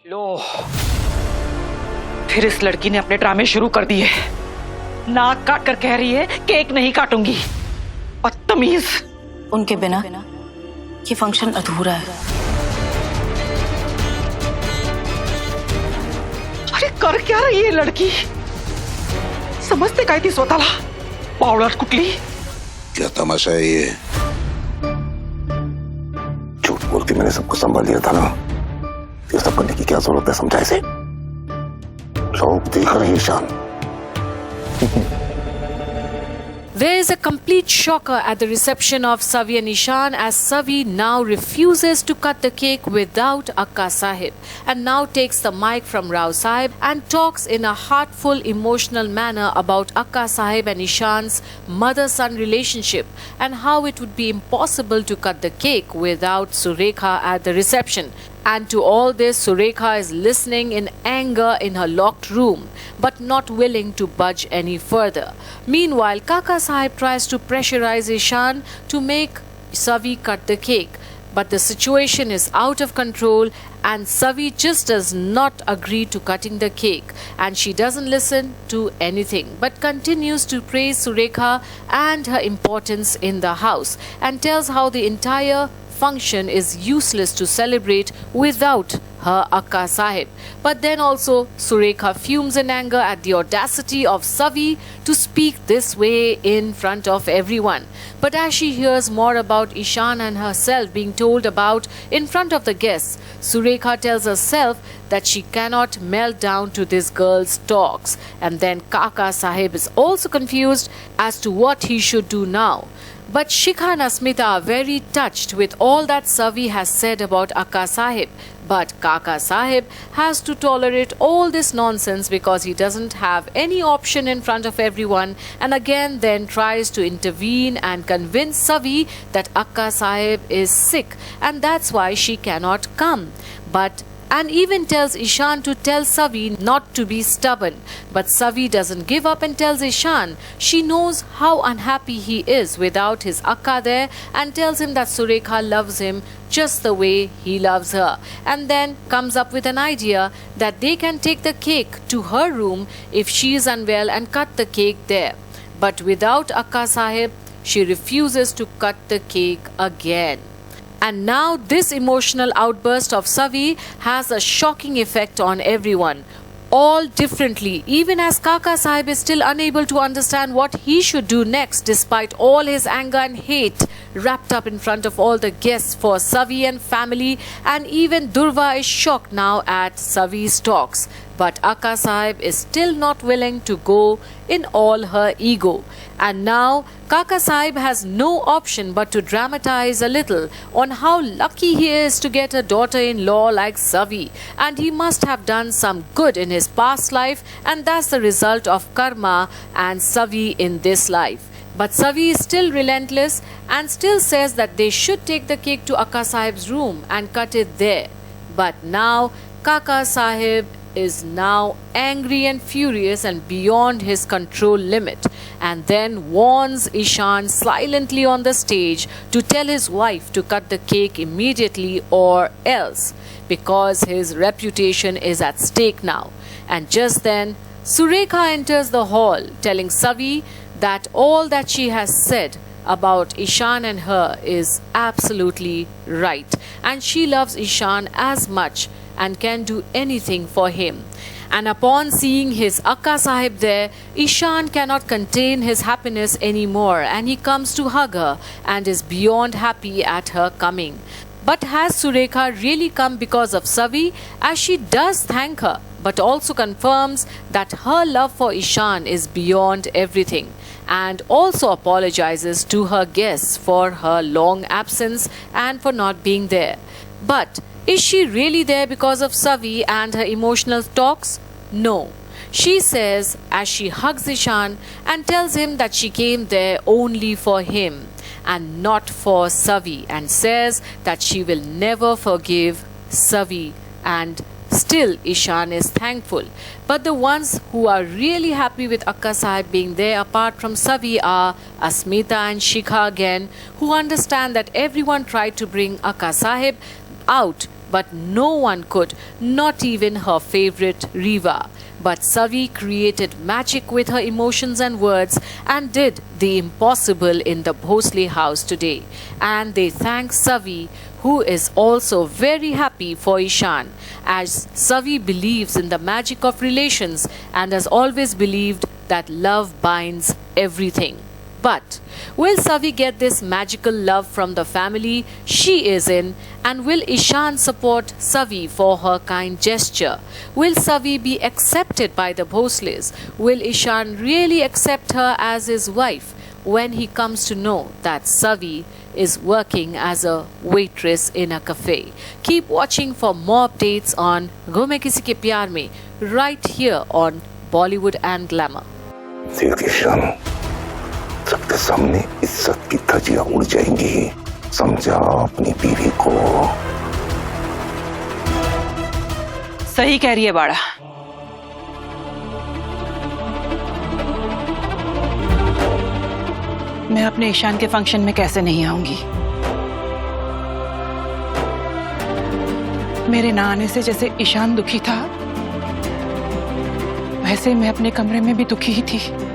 लो, फिर इस लड़की ने अपने ड्रामे शुरू कर दिए। नाक काट कर कह रही है केक नहीं काटूंगी। बदतमीज। उनके बिना ये फंक्शन अधूरा है। अरे कर क्या रही है लड़की? समझते काय थी स्वतःला? पावडर कुठली? क्या तमाशा है ये? झूठ बोल के मैंने सबको संभाल लिया था ना। ये सब करने की क्या जरूरत है? समझाए से लोग देख रहे हैं शान। There is a complete shocker at the reception of Savi and Ishan as Savi now refuses to cut the cake without Akka Sahib and now takes the mic from Rao Sahib and talks in a heartful, emotional manner about Akka Sahib and Ishan's mother-son relationship and how it would be impossible to cut the cake without Surekha at the reception. And to all this, Surekha is listening in anger in her locked room, but not willing to budge any further. Meanwhile, Kaka Sahib tries to pressurize Ishan to make Savi cut the cake. But the situation is out of control and Savi just does not agree to cutting the cake. And she doesn't listen to anything, but continues to praise Surekha and her importance in the house and tells how the entire function is useless to celebrate without her Akka Sahib. But then also Surekha fumes in anger at the audacity of Savi to speak this way in front of everyone. But as she hears more about Ishan and herself being told about in front of the guests, Surekha tells herself that she cannot melt down to this girl's talks. And then Kaka Sahib is also confused as to what he should do now. But Shikha and Asmita are very touched with all that Savi has said about Akka Sahib. But Kaka Sahib has to tolerate all this nonsense because he doesn't have any option in front of everyone and again then tries to intervene and convince Savi that Akka Sahib is sick and that's why she cannot come. And even tells Ishan to tell Savi not to be stubborn. But Savi doesn't give up and tells Ishan she knows how unhappy he is without his Akka there and tells him that Surekha loves him just the way he loves her. And then comes up with an idea that they can take the cake to her room if she is unwell and cut the cake there. But without Akka Sahib, she refuses to cut the cake again. And now this emotional outburst of Savi has a shocking effect on everyone. All differently, even as Kaka Sahib is still unable to understand what he should do next despite all his anger and hate wrapped up in front of all the guests for Savi and family, and even Durva is shocked now at Savi's talks. But Akka Sahib is still not willing to go in all her ego. And now Kaka Sahib has no option but to dramatize a little on how lucky he is to get a daughter-in-law like Savi, and he must have done some good in his past life and that's the result of karma and Savi in this life. But Savi is still relentless and still says that they should take the cake to Akka Sahib's room and cut it there. But now Kaka Sahib is now angry and furious and beyond his control limit, and then warns Ishan silently on the stage to tell his wife to cut the cake immediately or else, because his reputation is at stake now. And just then Surekha enters the hall telling Savi that all that she has said about Ishan and her is absolutely right and she loves Ishan as much and can do anything for him. And upon seeing his Akka Sahib there, Ishan cannot contain his happiness anymore and he comes to hug her and is beyond happy at her coming. But has Surekha really come because of Savi? As she does thank her, but also confirms that her love for Ishan is beyond everything, and also apologizes to her guests for her long absence and for not being there. But is she really there because of Savi and her emotional talks? No. She says as she hugs Ishan and tells him that she came there only for him and not for Savi, and says that she will never forgive Savi, and still Ishan is thankful. But the ones who are really happy with Akka Sahib being there apart from Savi are Asmita and Shikha again, who understand that everyone tried to bring Akka Sahib out but no one could, not even her favorite Riva. But Savi created magic with her emotions and words and did the impossible in the Bhosle house today. And they thank Savi, who is also very happy for Ishan, as Savi believes in the magic of relations and has always believed that love binds everything. But will Savi get this magical love from the family she is in, and will Ishan support Savi for her kind gesture? Will Savi be accepted by the Bhosles? Will Ishan really accept her as his wife when he comes to know that Savi is working as a waitress in a cafe? Keep watching for more updates on Ghum Kisikey Pyaar Meiin right here on Bollywood and Glamour. सबके सामने इज्जत की धज्जियां उड़ जाएंगी। समझा अपनी बीवी को। सही कह रही है बाड़ा। मैं अपने ईशान के फंक्शन में कैसे नहीं आऊंगी? मेरे ना आने से जैसे ईशान दुखी था, वैसे मैं अपने कमरे में भी दुखी ही थी।